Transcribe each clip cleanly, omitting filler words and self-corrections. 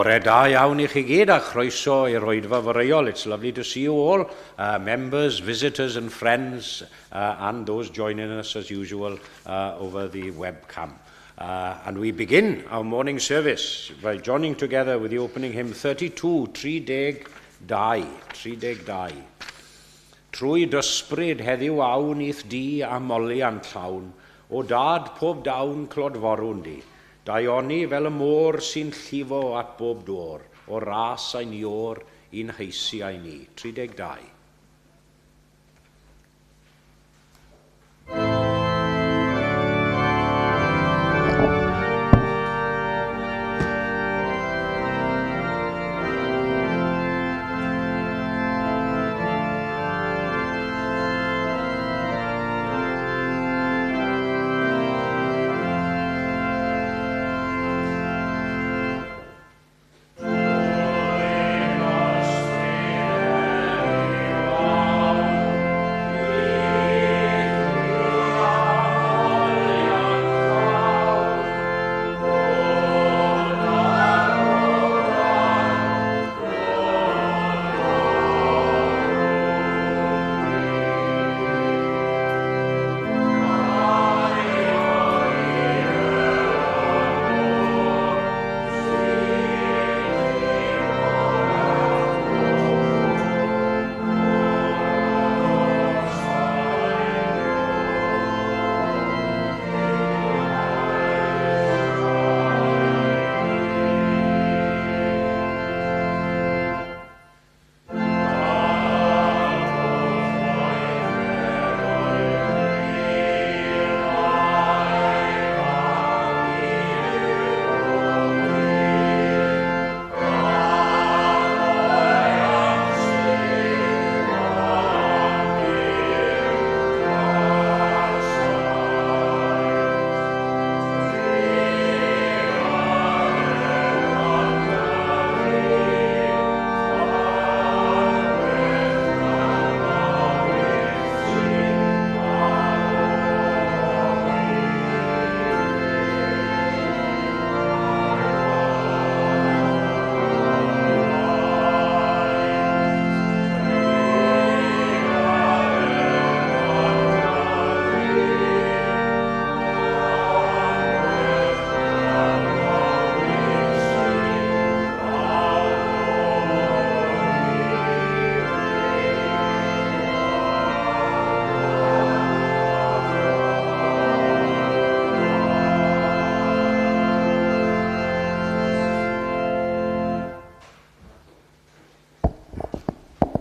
Bore da iawn I chi gyd a chroeso i'r Rhoedfa Fareol. It's lovely to see you all, members, visitors and friends, and those joining us as usual over the webcam. And we begin our morning service by joining together with the opening hymn 32, Tri Deg Dau. Trwy dysbryd heddiw awn i'th di a moli a'n llawn, o dad pob dawn clodforwn di. Daioni fel y môr sy'n llifo at bob dôr, o ras a'n ior i'n heisi a'i ni. 32.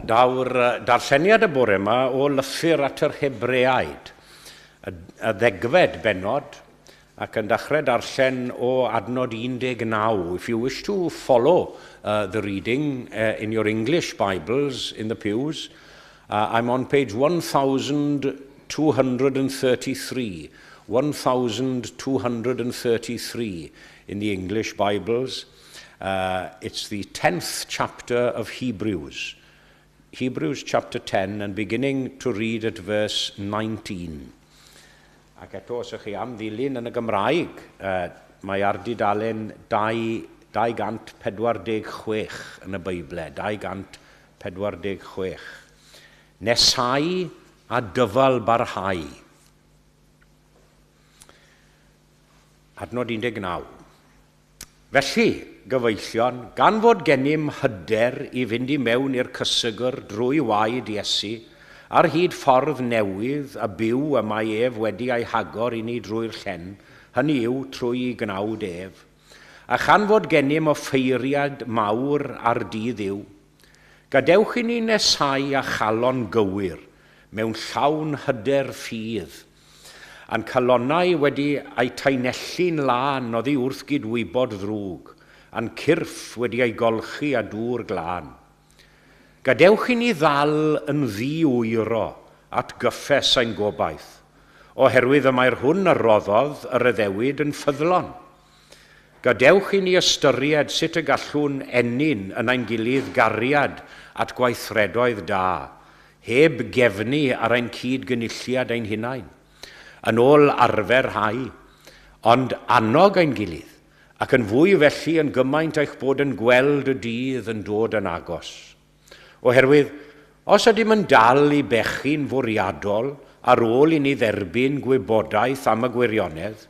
Daw'r darlleniad y bore yma o lythyr at yr Hebreaid, y ddegfed benod, ac yn dechrau darllen o adnod 19. If you wish to follow the reading in your English Bibles in the pews, I'm on page 1233. 1233 in the English Bibles. It's the 10th chapter of Hebrews. Hebrews chapter 10 and beginning to read at verse 19. Ac eto, os ych chi am ddilyn yn y Gymraeg, mae ar dudalen 246 yn y Beible, 246. Nesau a dyfal barhau. Adnod 19. Felly, gyfeillion, gan fod gennym hyder I fynd I mewn i'r cysygr drwy waed Iesu, ar hyd ffordd newydd a byw y mae ef wedi ei hagor I ni drwy'r llen, hynny yw trwy I gnawd ef. A chan fod gennym offeiriad mawr ar dydd yw, gadewch I ni nesau a chalon gywir, mewn llawn hyder ffydd, a'n calonnau wedi ei tainelli'n lan oddi wrth gydwybod ddrwg, a'n cyrff wedi ei golchi a dŵr glân. Gadewch I ni ddal yn ddi-wyro at gyffes ein gobaith, oherwydd y mae'r hwn y roddodd yr iddewyd yn ffyddlon. Gadewch I ni ystyried sut y gallwn enyn yn ein gilydd gariad at gweithredoedd da, heb gefnu ar ein cyd gynulliad ein hunain, yn ôl arfer hau, ond annog ein gilydd, ac yn fwy felly yn gymaint eich bod yn gweld y dydd yn dod yn agos. Oherwydd, os ydym yn dal i bechu'n fwriadol ar ôl i ni dderbyn gwybodaeth am y gwirionedd,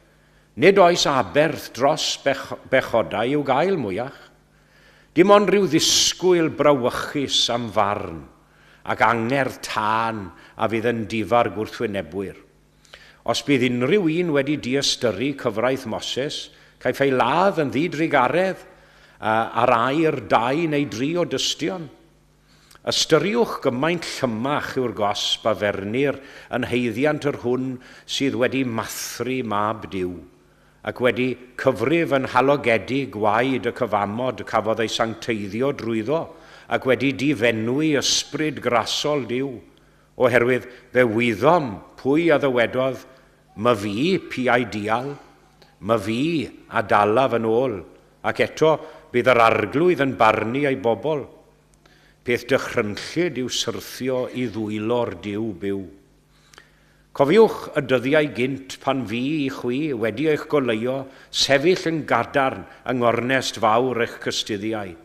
nid oes aberth dros bechodau i'w gael mwyach. Dim ond rhyw ddisgwyl brawychus am farn ac angerdd tân a fydd yn difar gwrthwynebwyr. Os bydd unrhyw un wedi diastyru cyfraith Moses, caiff ei ladd yn ddidrigaredd ar air 2 neu 3 o dystion. Ystyriwch gymaint llymach yw'r gosb a fernir yn heiddiant yr hwn sydd wedi mathru mab Duw, ac wedi cyfrif yn halogedi gwaed y cyfamod cafodd ei sancteiddio drwyddo, ac wedi difenwi ysbryd grasol Duw, oherwydd fe wyddom pwy a ddywedodd, my fi piau dial, my fi a dalaf yn ôl, ac eto bydd yr arglwydd yn barnu ei bobl. Peth dychrynllyd yw syrthio i ddwylo'r Duw byw. Cofiwch y dyddiau gynt pan fi i chwi wedi eich goleio sefyll yn gadarn yng ngornest fawr eich cystuddiau.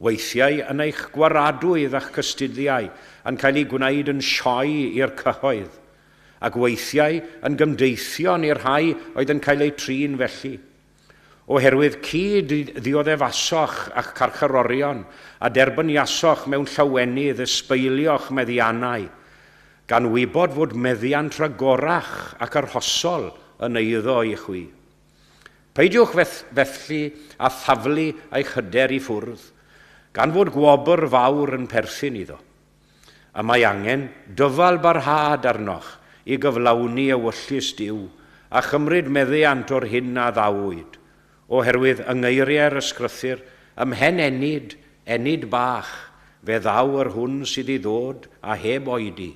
Weithiau yn eich gwaradwydd a'ch cystuddiau yn cael ei gwneud yn sioi i'r cyhoedd, ac weithiau yn gymdeithio i'r rhai oedd yn cael ei trin felly. Oherwydd cyd ddioddefasoch a'ch carcharorion a derbyniasoch mewn llawenydd ysbeilioch meddiannau, gan wybod fod meddiant ragorach ac arhosol yn eiddo i chwi. Peidiwch felly a thaflu eich hyder i ffwrdd, gan fod gwobr fawr yn perthyn iddo. A mae angen dyfal barhad arnoch i gyflawni ewyllus Duw a chymryd meddiant o'r hyn a ddawyd, oherwydd yng ngeiriau'r ysgrythur, ymhen enid bach, fe ddaw yr hwn sydd i ddod a heb oedi,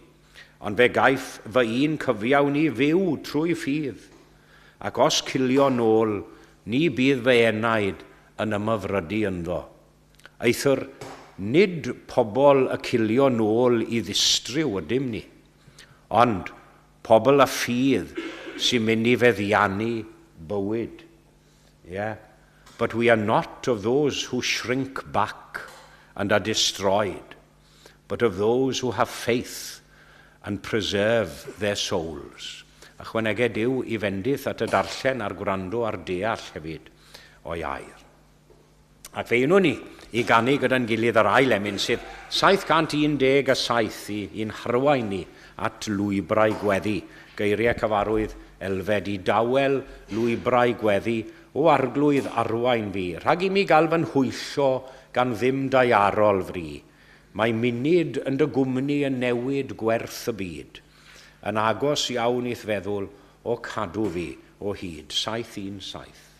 ond fe gaiff fy un cyfiawn i fyw trwy ffydd, ac os cilio nôl, ni bydd fy enaid yn ymyfrydu ynddo. Eithir, nid pobl y cilio nôl i ddistryw ydym ni, ond pobl a ffydd sy'n mynd i feddiannu bywyd. Yeah. But we are not of those who shrink back and are destroyed, but of those who have faith and preserve their souls. Ychwanegau Duw i fendith at y darllen a'r gwrando a'r deall hefyd o'i air. Ac fe unwn ni i ganu gyda'n gilydd yr ail emyn sydd 717 i'n harwain ni at lwybrau gweddi, geiriau cyfarwydd elfed i dawel lwybrau gweddi o arglwydd arwain fi, rhag i mi gael fy nhwyllo gan ddim daiarol fri. Mae munud yn dy gwmni yn newid gwerth y byd, yn agos iawn i'th feddwl o cadw fi o hyd. 717.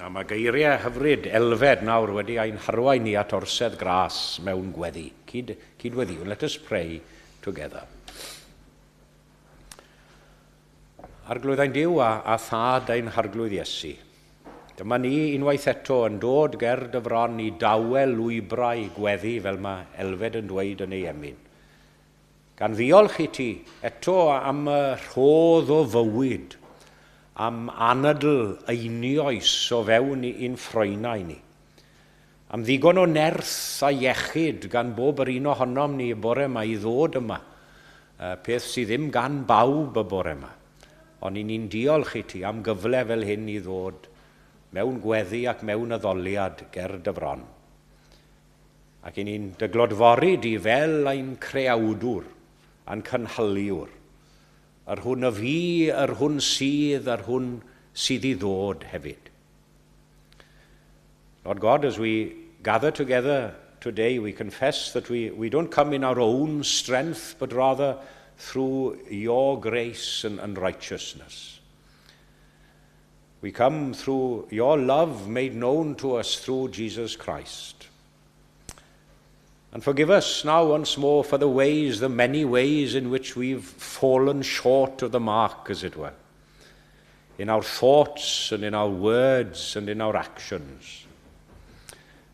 A mae geiriau hyfryd elfed nawr wedi ein harwain ni at orsedd gras mewn gweddi. Cydweddiw, let us pray together. Arglwyddau'n Duw a thad ein harglwydd Iesu. Dyma ni unwaith eto yn dod ger dyfron i dawel lwybrau gweddi fel mae elfed yn dweud yn ei emyn. Gan ddiolch i ti eto am y rhodd o fywyd, am anadl einioes o fewn i'n ffroenau ni. Am ddigon o nerth a iechyd gan bob yr un ohonom ni y bore yma i ddod yma. Peth sydd ddim gan bawb y bore yma. Ond ni'n diolch i ti am gyfle fel hyn i ddod mewn gweddi ac mewn addoliad ger dyfron. Ac ni'n dyglodfori di fel ein creawdwr, a'n cynhaliwr. Yr hwn y fi, yr hwn sydd i ddod hefyd. Lord God, as we gather together today, we confess that we don't come in our own strength, but rather through your grace and righteousness. We come through your love made known to us through Jesus Christ. And forgive us now once more for the many ways in which we've fallen short of the mark, as it were, in our thoughts and in our words and in our actions.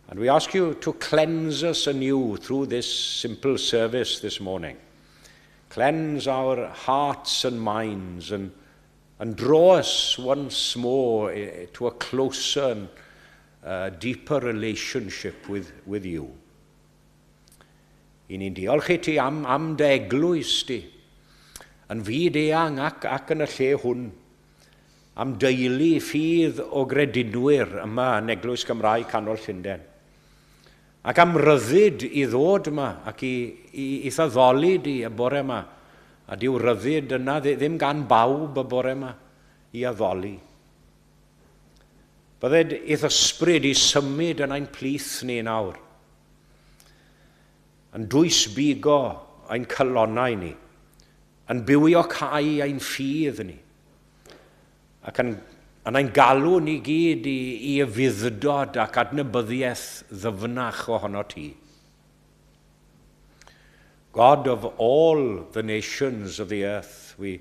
And we ask you to cleanse us anew through this simple service this morning. Cleanse our hearts and minds and draw us once more to a closer and deeper relationship with you. I ni'n diolch i ti am dy eglwys di, yn fyd eang ac yn y lle hwn, am deulu ffydd o gredinwyr yma yn Eglwys Gymraeg Canol Llundain. Ac am ryddid i ddod yma ac i ddaddoli di y bore yma, a diw ryddid yna ddim gan bawb y bore yma i addoli. Bydded idd ysbryd i symud yn ein plith ni nawr, yn dwys bigo ein cylonau ni, yn bywio cael ein ffydd ni, ac yn ein galw ni gyd i fuddod ac adnabyddiaeth ddyfnach ohono ti. God of all the nations of the earth, we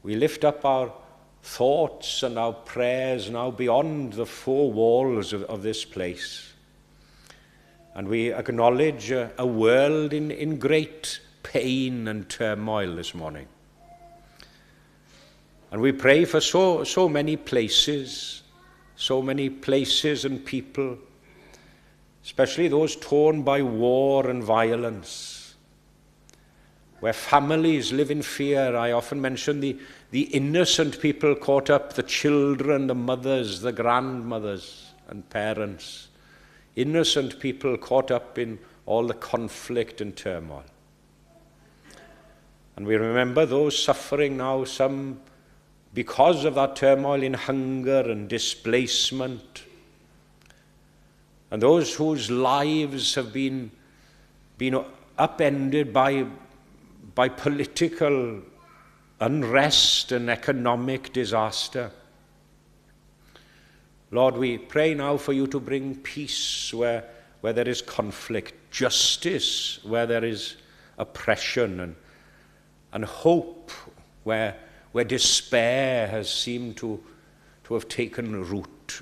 lift up our thoughts and our prayers now beyond the four walls of this place. And we acknowledge a world in great pain and turmoil this morning. And we pray for so many places and people, especially those torn by war and violence, where families live in fear. I often mention the innocent people caught up, the children, the mothers, the grandmothers and parents. Innocent people caught up in all the conflict and turmoil. And we remember those suffering now, some because of that turmoil, in hunger and displacement, and those whose lives have been upended by political unrest and economic disaster. Lord, we pray now for you to bring peace where there is conflict, justice where there is oppression, and hope where despair has seemed to have taken root.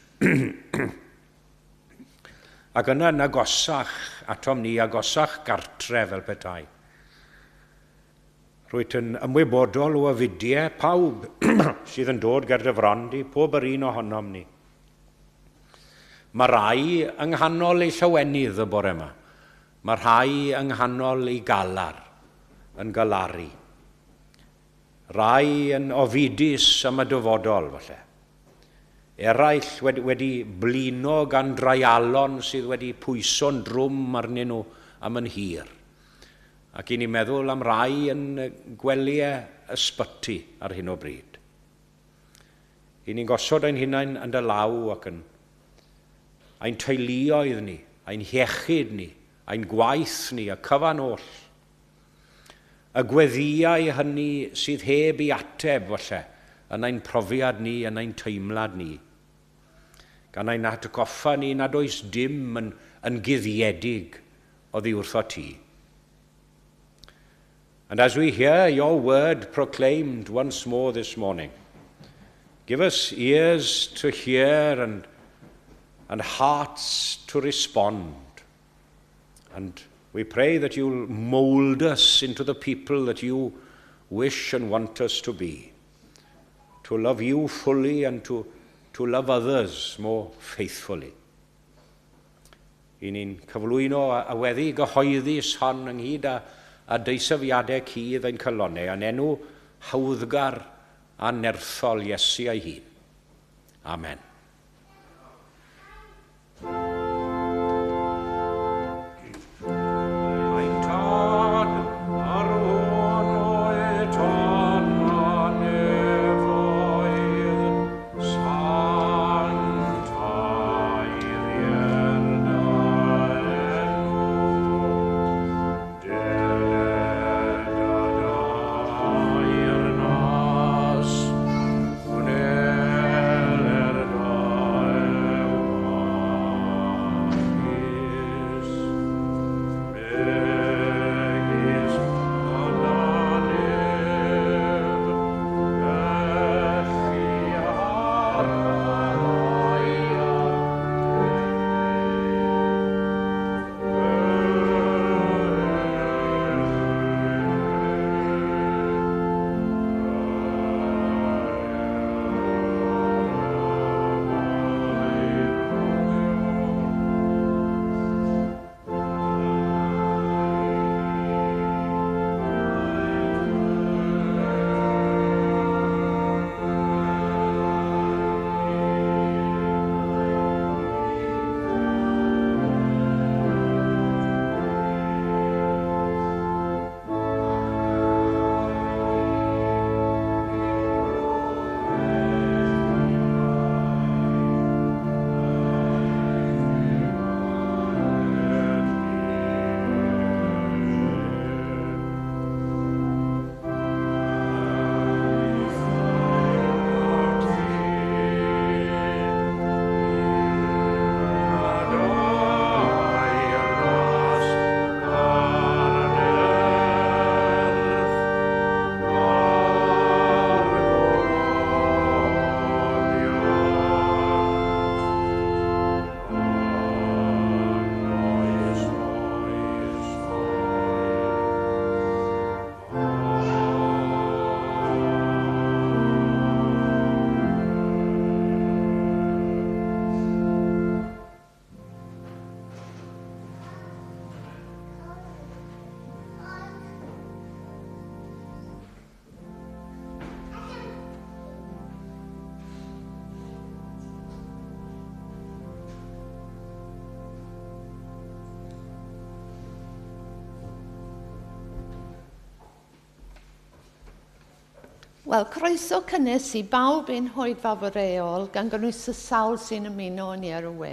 Ac yna agosach atom ni, agosach gartre fel petai. Rwyt yn ymwybodol o afidiau pawb sydd yn dod ger dyfrondi, pob yr un ohonom ni. Mae rai yng nghanol ei llawenydd y bore yma. Mae rhai yng nghanol ei galar, yn galaru. Rai yn ofidus am y dyfodol, falle. Eraill wedi blino gan dreialon sydd wedi pwyso'n drwm arnyn nhw am yn hir. Ac i ni meddwl am rai yn gweliau ysbyty ar hyn o bryd. I ni'n gosod ein hunain yn dy law ac yn ein teuluoedd ni, ein hiechyd ni, ein gwaith ni, y cyfan oll. Y gweddiau hynny sydd heb i ateb, falle, yn ein profiad ni, yn ein teimlad ni. gan ein atgoffa ni nad oes dim yn guddiedig oddi wrtho ti. And as we hear your word proclaimed once more this morning, give us ears to hear and hearts to respond. And we pray that you'll mold us into the people that you wish and want us to be, to love you fully and to love others more faithfully. I ni'n cyflwyno a weddi gyhoeddus hon ynghyd a deisyfiadau cudd ein cylonau, a'n enw hawddgar a nerthol Iesu ei hun. Amen. Wel, croeso cynnes I bawb i'n hoedfa boreol gan gynnwys y sawl sy'n ymuno ni ar y we.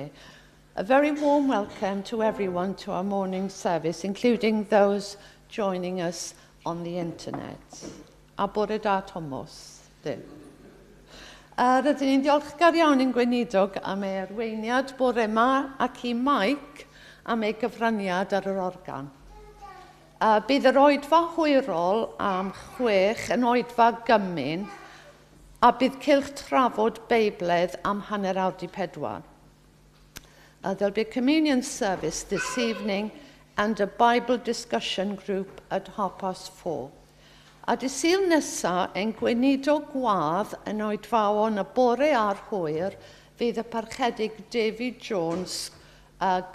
A very warm welcome to everyone to our morning service, including those joining us on the internet. A bore da Thomas. Rydyn ni'n diolchgar iawn yn gweinidog am ei arweiniad bore yma ac I Mike am ei gyfraniad ar yr organ. Bydd yr oedfa hwyrol am 6 yn oedfa gymyn a bydd cylch trafod Beibledd am hanner awr 4. There'll be a communion service this evening and a Bible discussion group at 4:30. A dy Sul nesa yn gweinidog gwadd yn oedfawon y bore a'r hwyr fydd y parchedig David Jones,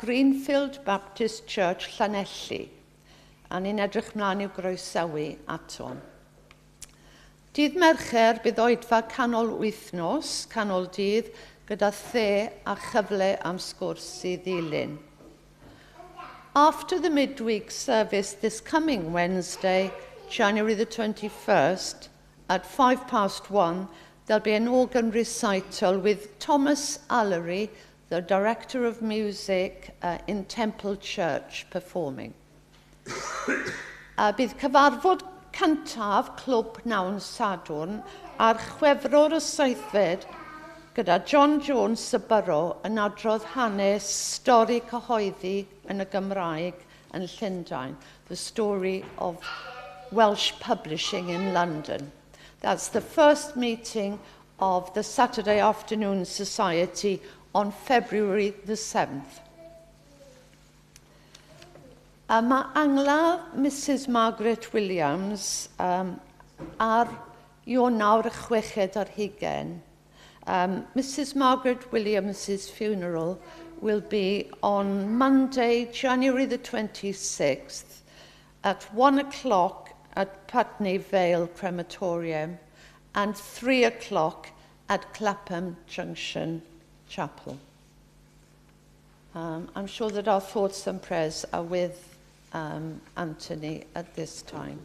Greenfield Baptist Church, Llanelli. A ni'n edrych mlaen i'w groesawu atom. Dydd Mercher bydd oedfa canol wythnos, canol dydd, gyda the a chyfle am sgwrs I ddilyn. After the midweek service this coming Wednesday, January the 21st, at 1:05, there'll be an organ recital with Thomas Allery, the Director of Music in Temple Church, performing. Bydd cyfarfod cyntaf Clwb Nawn Sadwrn ar Chwefror y 7th gyda John Jones y Byrro yn adrodd hanes stori cyhoeddi yn y Gymraeg yn Llundain, the story of Welsh publishing in London. That's the first meeting of the Saturday Afternoon Society on February the 7th. Mae angla Mrs Margaret Williams ar Ionawr 60 Mrs Margaret Williams's funeral will be on Monday, January the 26th at 1 o'clock at Putney Vale Crematorium and 3 o'clock at Clapham Junction Chapel. I'm sure that our thoughts and prayers are with Anthony at this time.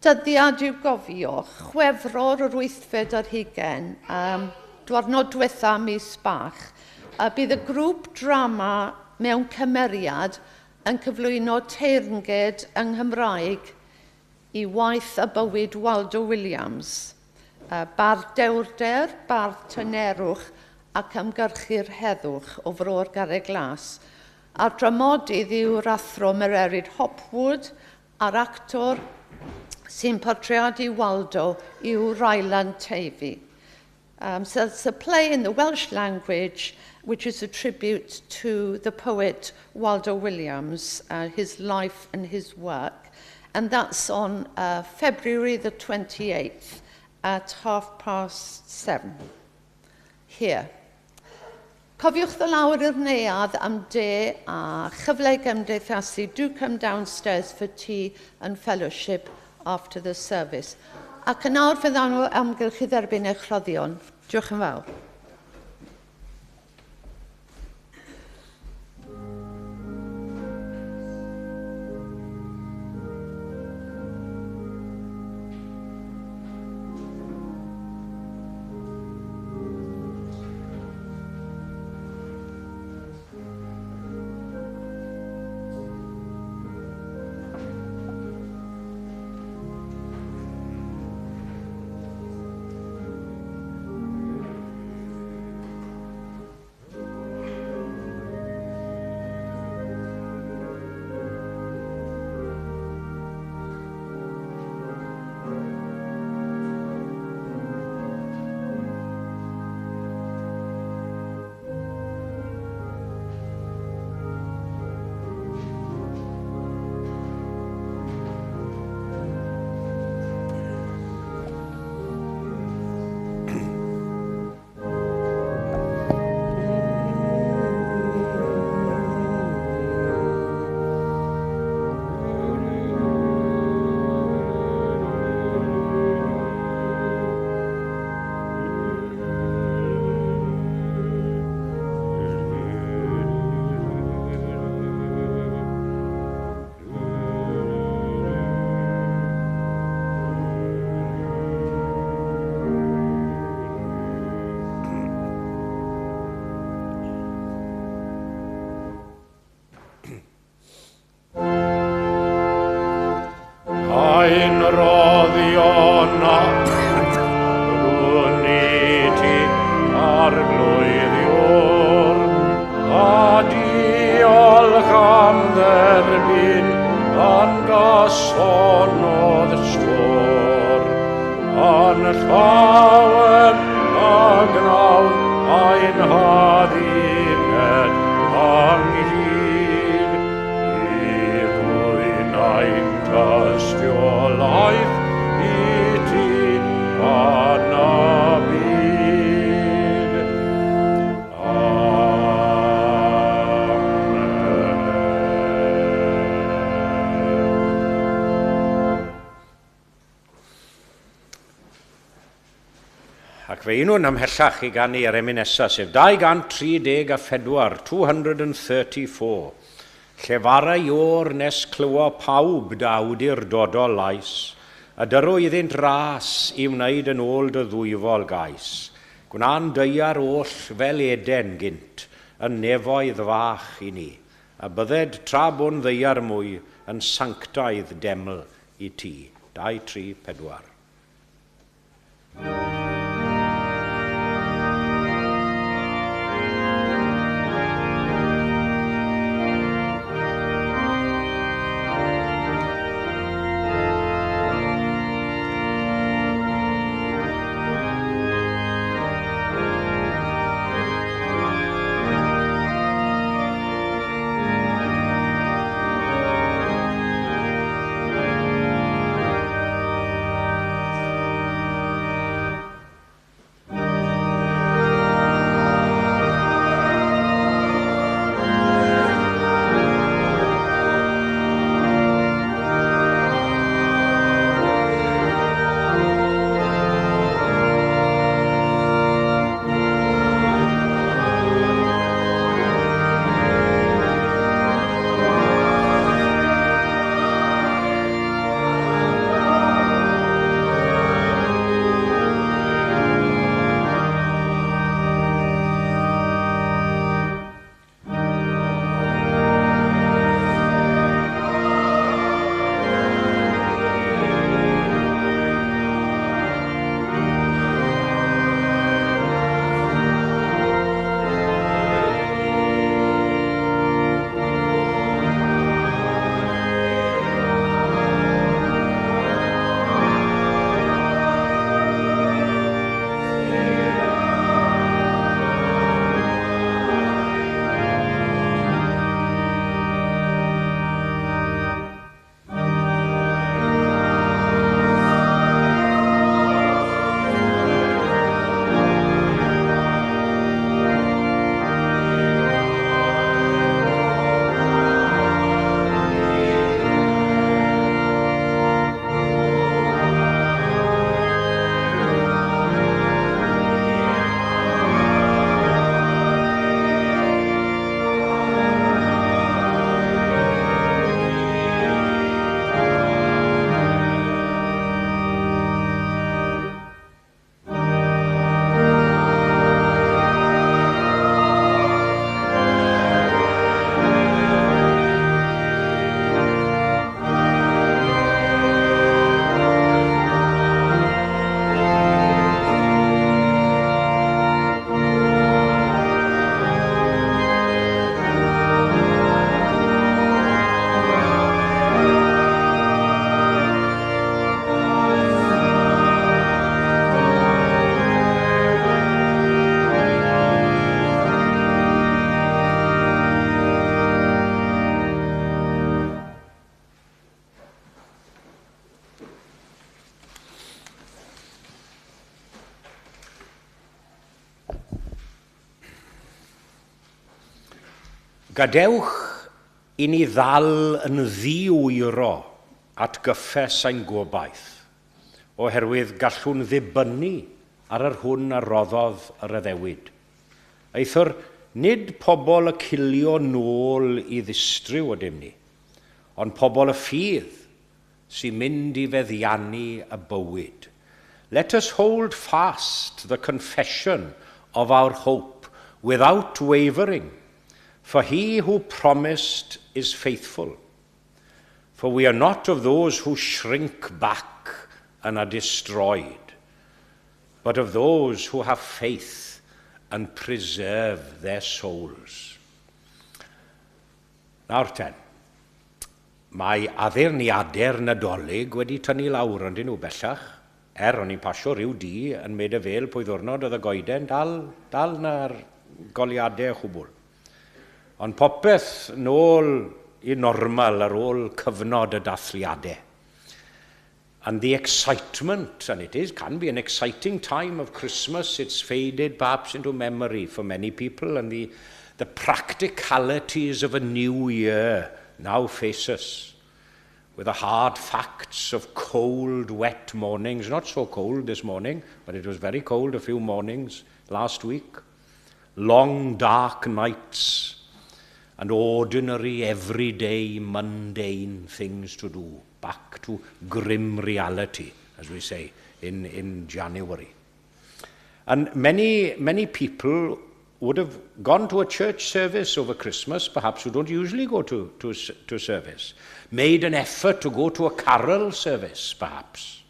Dyddiad i'w gofio, Chwefror yr 80 diwrnod diwetha mis bach, bydd y grŵp drama mewn cymeriad yn cyflwyno teyrnged yng Nghymraeg i waith a bywyd Waldo Williams, bar dewrder, bar tynerwch ac ymgyrchu'r heddwch o Fro'r Garreg Glas. A'r dramodydd yw'r athro Mererid Hopwood a'r actor sy'n portreadu Waldo yw Rylan Tavy. So it's a play in the Welsh language which is a tribute to the poet Waldo Williams, his life and his work. And that's on February the 28th at 7:30 here. Cofiwch ddod lawr i'r neuadd am de a chyfle gymdeithasu. Do come downstairs for tea and fellowship after the service. Ac yn awr fydd anw amgylch I dderbyn eich rhoddion. Diolch yn fawr. Ac fe unw'n ymhellach I gan ei eremyn nesaf, sef 234, 234. Llefara Ior nes clywa pawb dawdi'r dodol lais, a dyro iddynt ras I wneud yn ôl dy ddwyfol gais. Gwna'n deiar oll fel eden gynt, yn nefoedd fach I ni, a bydded tra bo'n ddeiar mwy yn sanctaidd deml I ti. 2, 3, 4. Gadewch i ni ddal yn ddiwyro at gyffes ein gobaith, oherwydd gallwn ddibynnu ar yr hwn a roddodd yr addewid. Eithor, nid pobl y cilio nôl i ddistryw ydym ni, ond pobl y ffydd sy'n mynd i feddiannu y bywyd. Let us hold fast the confession of our hope without wavering, for he who promised is faithful. For we are not of those who shrink back and are destroyed, but of those who have faith and preserve their souls. Nawr ten, mae addurniadau'r Nadolig wedi tynnu lawr ond nhw bellach, o'n i'n pasio rhyw di yn meid y fel pwy ddwrnod oedd y goeden, dal na'r goliadau chwbl. Ond popeth nôl i normal ar ôl cyfnod y dathliadau. And the excitement, and it can be an exciting time of Christmas, it's faded perhaps into memory for many people, and the practicalities of a new year now face us, with the hard facts of cold, wet mornings. Not so cold this morning, but it was very cold a few mornings last week. Long, dark nights, and ordinary, everyday, mundane things to do. Back to grim reality, as we say, in January. And many people would have gone to a church service over Christmas, perhaps who don't usually go to service. Made an effort to go to a carol service, perhaps.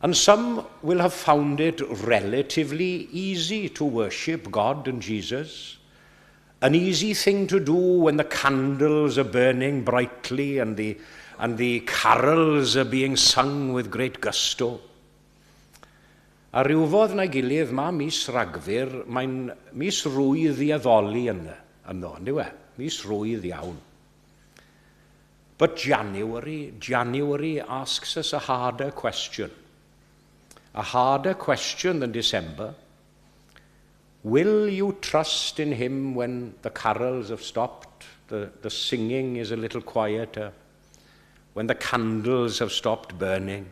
And some will have found it relatively easy to worship God and Jesus. An easy thing to do when the candles are burning brightly and the carols are being sung with great gusto. A ryw fodd na gilydd, mae mis Rhagfyr, mae'n mis rwydd i addoli yno, ynddo e? Mis rwydd iawn. But January asks us a harder question. A harder question than December. Will you trust in him when the carols have stopped, the singing is a little quieter, when the candles have stopped burning?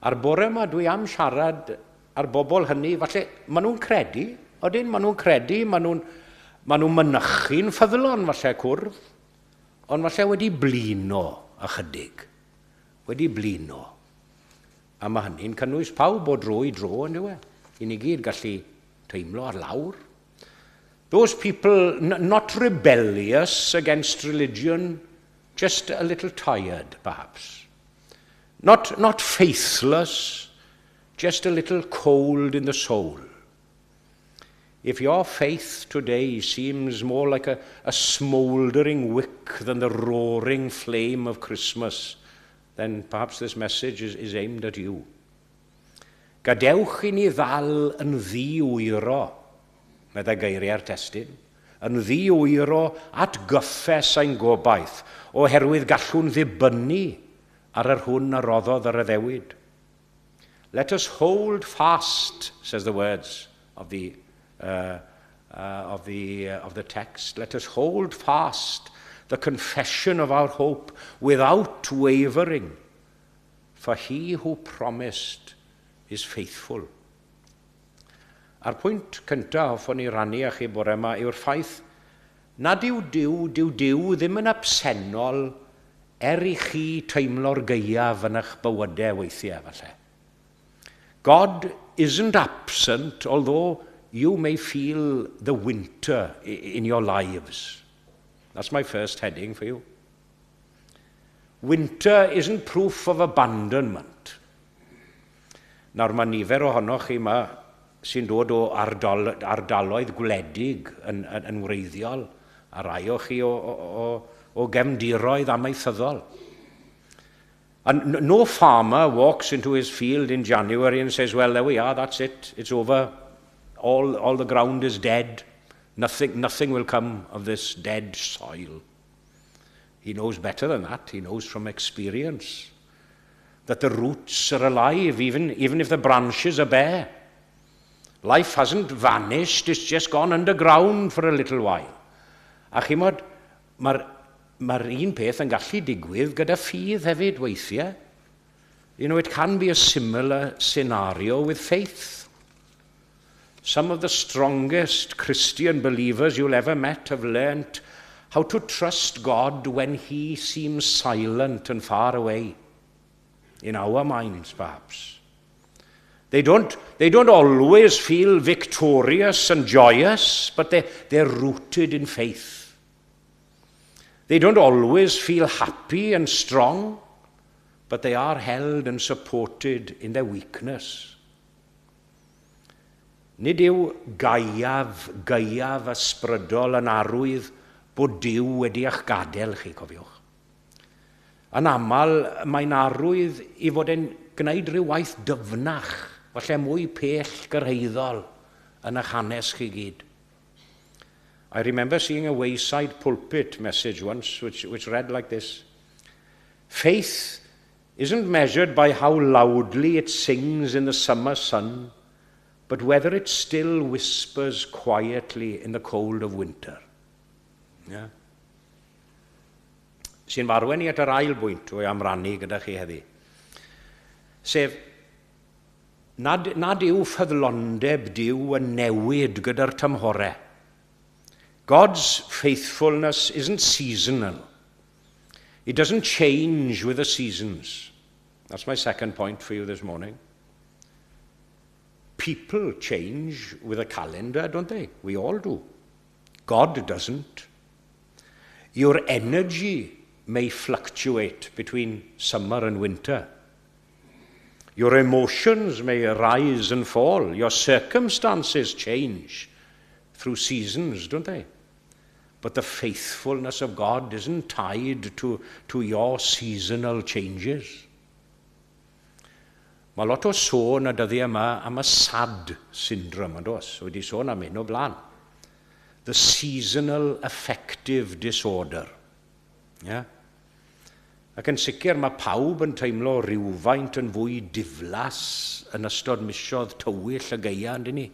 Ar bore yma dwi am siarad ar bobl hynny, falle maen nhw'n credu, odyn maen nhw'n credu, maen nhw'n mynychu'n ffyddlon falle cwrdd, ond falle wedi blino ychydig, wedi blino. A mae hynny'n cynnwys pawb o dro i dro, yn dyw e? I ni gyd gallu teimlo ar lawr. Those people not rebellious against religion, just a little tired, perhaps. Not faithless, just a little cold in the soul. If your faith today seems more like a smouldering wick than the roaring flame of Christmas, then perhaps this message is aimed at you. Gadewch I ni ddal yn ddi-wyro, medda geiriau'r testyn, yn ddi-wyro at gyffes ein gobaith, oherwydd gallwn ddibynnu ar yr hwn a roddodd ar y ddewyd. Let us hold fast, says the words of the text. Let us hold fast the confession of our hope without wavering, for he who promised is faithful. A'r pwynt cyntaf hoffwn I rannu â chi bore yma yw'r ffaith nad yw Duw ddim yn absennol I chi teimlo'r geiaf yn eich bywydau weithiau falle. God isn't absent, although you may feel the winter in your lives. That's my first heading for you. Winter isn't proof of abandonment. Nawr mae nifer ohonoch chi yma sy'n dod o ardaloedd gwledig yn wreiddiol, a rai o chi o gefndiroedd amaethyddol. And no farmer walks into his field in January and says, well, there we are, that's it, it's over, all the ground is dead, nothing will come of this dead soil. He knows better than that, he knows from experience that the roots are alive, even if the branches are bare. Life hasn't vanished, it's just gone underground for a little while. A chimod, mae'r un peth yn gallu digwydd gyda ffydd hefyd weithiau. You know, it can be a similar scenario with faith. Some of the strongest Christian believers you'll ever met have learnt how to trust God when he seems silent and far away. In our minds, perhaps. They don't always feel victorious and joyous, but they're rooted in faith. They don't always feel happy and strong, but they are held and supported in their weakness. Nid yw gaiaf ysbrydol yn arwydd bod Duw wedi eich gadael chi, cofiwch. Yn aml, mae'n arwydd I fod e'n gwneud rhyw waith dyfnach, falle mwy pell gyrhaeddol yn eich hanes chi gyd. I remember seeing a wayside pulpit message once which read like this. Faith isn't measured by how loudly it sings in the summer sun, but whether it still whispers quietly in the cold of winter. Yeah. Sy'n farwen I at yr ail bwynt o'i amrannu gyda chi heddi. Sef, nad yw ffyddlondeb Duw yn newid gyda'r tymhorau. God's faithfulness isn't seasonal. It doesn't change with the seasons. That's my second point for you this morning. People change with a calendar, don't they? We all do. God doesn't. Your energy may fluctuate between summer and winter. Your emotions may rise and fall. Your circumstances change through seasons, don't they? But the faithfulness of God isn't tied to your seasonal changes. Mae lot o sôn y dyddiau yma am y SAD syndrome, yn dos, wedi sôn am hyn o blaen. The seasonal affective disorder. Yeah? Ac yn sicr mae pawb yn teimlo rhywfaint yn fwy diflas yn ystod misoedd tywyll y geia, yndyn ni?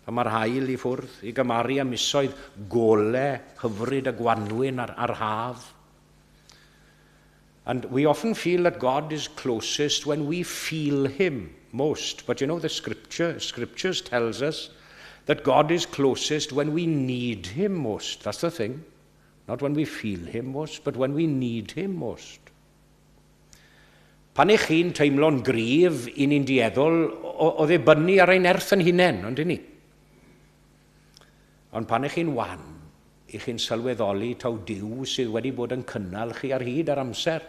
Pan mae'r haul i ffwrdd, i gymaru â misoedd golau, hyfryd y gwanwyn ar haf. And we often feel that God is closest when we feel him most. But you know, the scriptures tells us that God is closest when we need him most. That's the thing. Not when we feel him most, but when we need him most. Pan eich chi'n teimlo'n gryf i ni'n dieddol, oedd e bynnu ar ein erth yn hunain, ond ni? Ond pan eich chi'n wan, eich chi'n sylweddoli taw Duw sydd wedi bod yn cynnal chi ar hyd ar amser.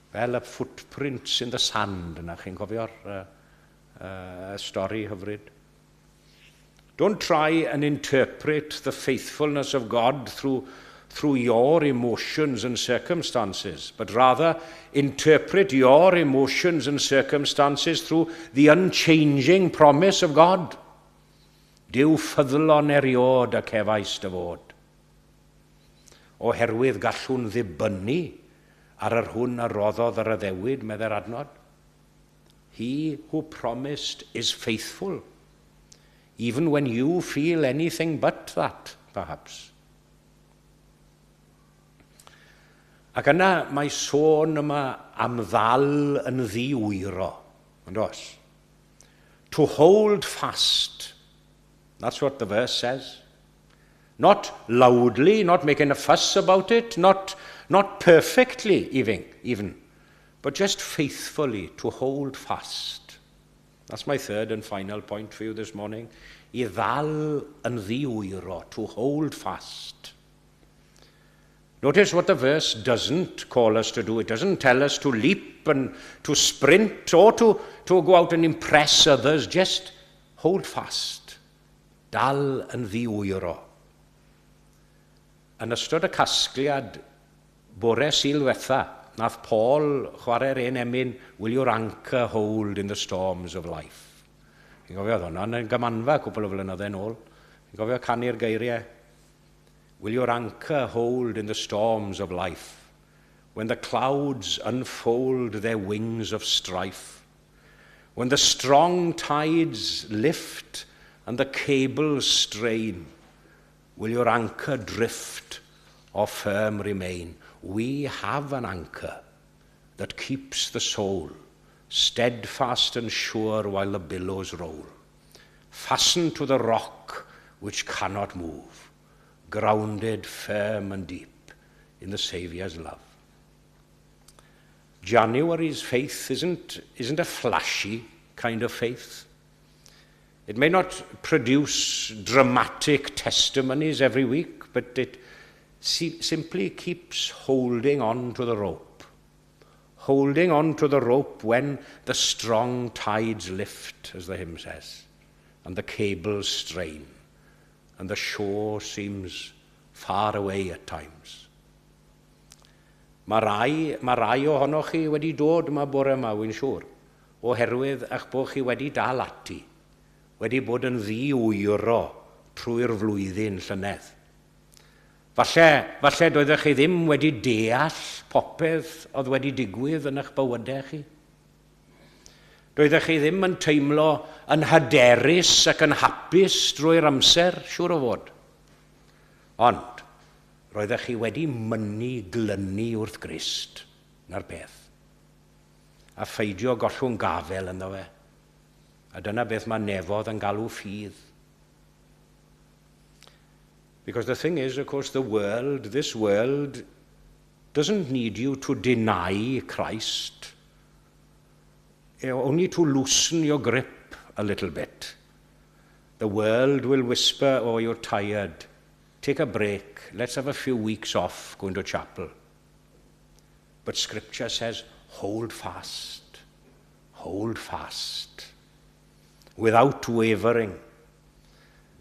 Fel y footprints in the sand yna, chi'n cofio'r stori hyfryd. Don't try and interpret the faithfulness of God through your emotions and circumstances, but rather interpret your emotions and circumstances through the unchanging promise of God. Dyw ffyddlon eriod ac efais dy fod. Oherwydd gallwn ddibynnu ar yr hwn a roddodd ar y ddewyd, medde'r adnod. He who promised is faithful, even when you feel anything but that, perhaps. Ac yna mae sôn yma am ddal yn ddiwyro, yn dos. To hold fast. That's what the verse says. Not loudly, not making a fuss about it, not perfectly even, but just faithfully to hold fast. That's my third and final point for you this morning. I ddal yn ddiwyro, to hold fast. Notice what the verse doesn't call us to do. It doesn't tell us to leap and to sprint or to go out and impress others. Just hold fast. Dal yn ddiwyro. Yn ystod y casgliad bore Sul ddiwetha, nath Paul chwarae'r un emyn, will your anchor hold in the storms of life. Chi'n gofio hwnna, yn gymanfa cwbl o flynyddoedd nôl. Chi'n gofio canu'r geiriau. Will your anchor hold in the storms of life, when the clouds unfold their wings of strife, when the strong tides lift and the cables strain, will your anchor drift or firm remain? We have an anchor that keeps the soul steadfast and sure while the billows roll, fastened to the rock which cannot move, grounded firm and deep in the Saviour's love. January's faith isn't a flashy kind of faith. It may not produce dramatic testimonies every week, but it simply keeps holding on to the rope. Holding on to the rope when the strong tides lift, as the hymn says, and the cables strain, and the shore seems far away at times. Mae rai ohonoch chi wedi dod yma bore yma, wy'n siŵr, oherwydd eich bod chi wedi dal ati, wedi bod yn ddiwyro trwy'r flwyddyn llynedd. Falle doeddech chi ddim wedi deall popeth oedd wedi digwydd yn eich bywydau chi. Doeddech chi ddim yn teimlo yn hyderus ac yn hapus drwy'r amser, siŵr o fod. Ond, roeddech chi wedi mynnu glynu wrth Grist, na'r peth. A pheidio gollwng gafel ynddo fe. A dyna beth mae nefodd yn galw ffydd. Because the thing is, of course, this world doesn't need you to deny Christ. Only to loosen your grip a little bit. The world will whisper, oh, you're tired. Take a break. Let's have a few weeks off going to chapel. But Scripture says, hold fast. hold fast, without wavering.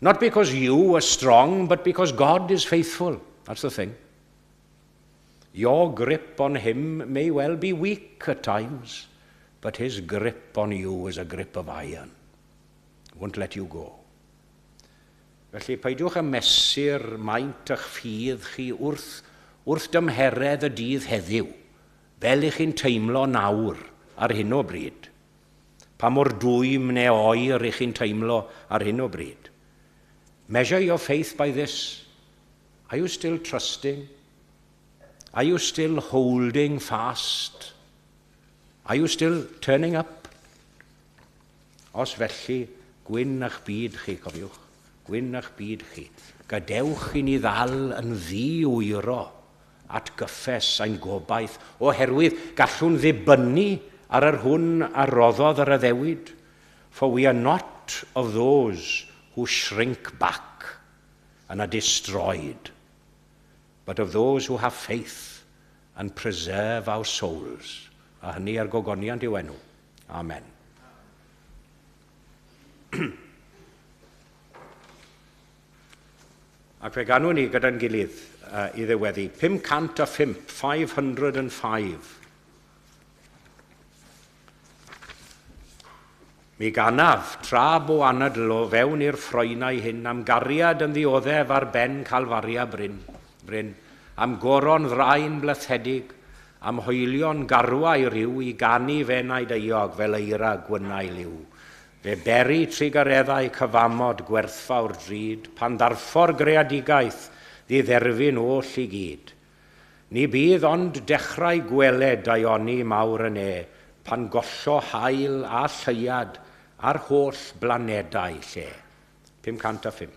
Not because you are strong, but because God is faithful. That's the thing. Your grip on him may well be weak at times, but his grip on you is a grip of iron. Won't let you go. Felly, peidiwch â mesur maint eich ffydd chi wrth dymheredd y dydd heddiw, fel ych chi'n teimlo nawr ar hyn o bryd. Pa mor dwym neu oer ych chi'n teimlo ar hyn o bryd. Measure your faith by this. Are you still trusting? Are you still holding fast? Are you still turning up? Os felly, gwyn eich byd chi, cofiwch. Gwyn eich byd chi. Gadewch i ni ddal yn ddi-wyro at gyffes ein gobaith, oherwydd gallwn ddibynnu ar yr hwn a roddodd yr addewid. For we are not of those who shrink back and are destroyed, but of those who have faith and preserve our souls. A hynny ar gogoniant i'w enw. Amen. Ac fe ganwn ni gyda'n gilydd i ddiweddu 505, 505. Mi ganaf tra bo anadl o fewn i'r ffroenau hyn am gariad yn ddioddef ar ben Calfaria bryn, am goron ddraen blythedig, am hoelion garwau rhyw i ganu fenau deiog fel eira gwynau liw. Fe beri trigareddau cyfamod gwerthfawr drud, pan ddarffor greadigaeth ddidderfyn oll i gyd. Ni bydd ond dechrau gweled daioni mawr yn pan gollo hael a lleiad ar holl blanedau lle. 505.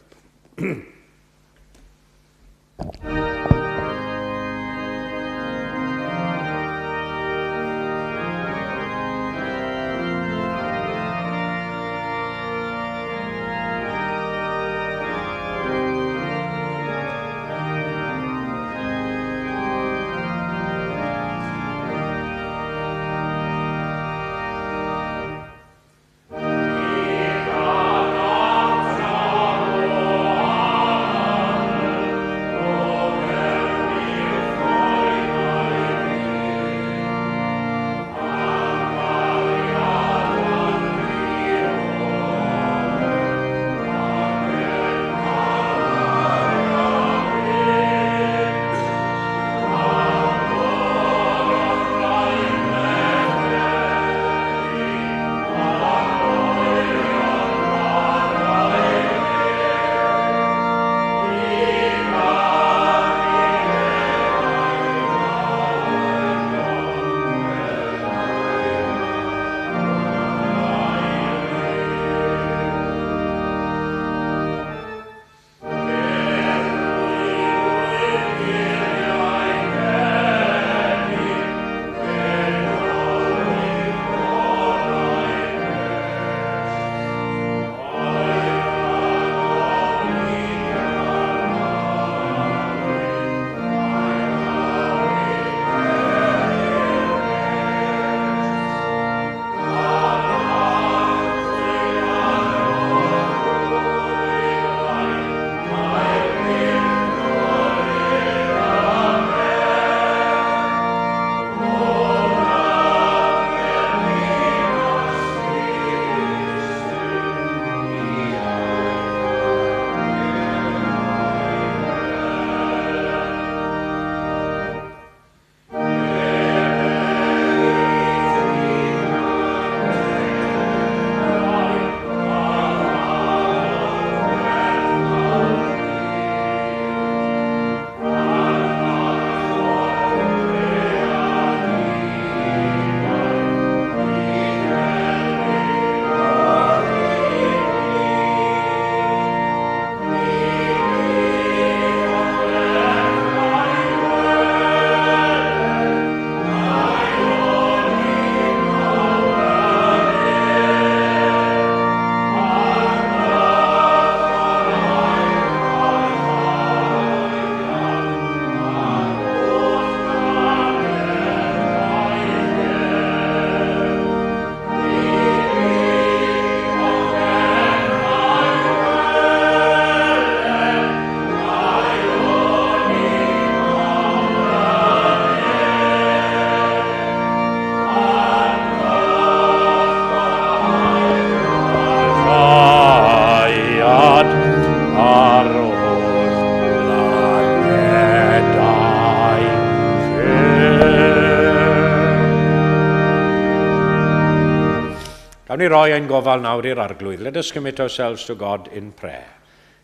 Gawn ni roi ein gofal nawr i'r arglwydd. Let us commit ourselves to God in prayer.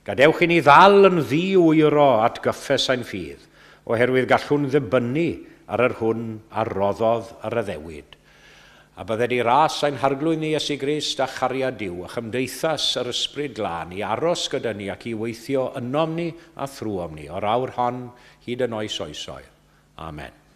Gadewch i ni ddal yn ddi-wyro at gyffes ein ffydd, oherwydd gallwn ddibynnu ar yr hwn a roddodd ar y ddewyd. A bydde di ras ein harglwydd ni Iesu Grist a chariad Duw a chymdeithas yr ysbryd glân i aros gyda ni ac i weithio ynom ni a thrwom ni o'r awr hon hyd yn oes oesoedd. Amen.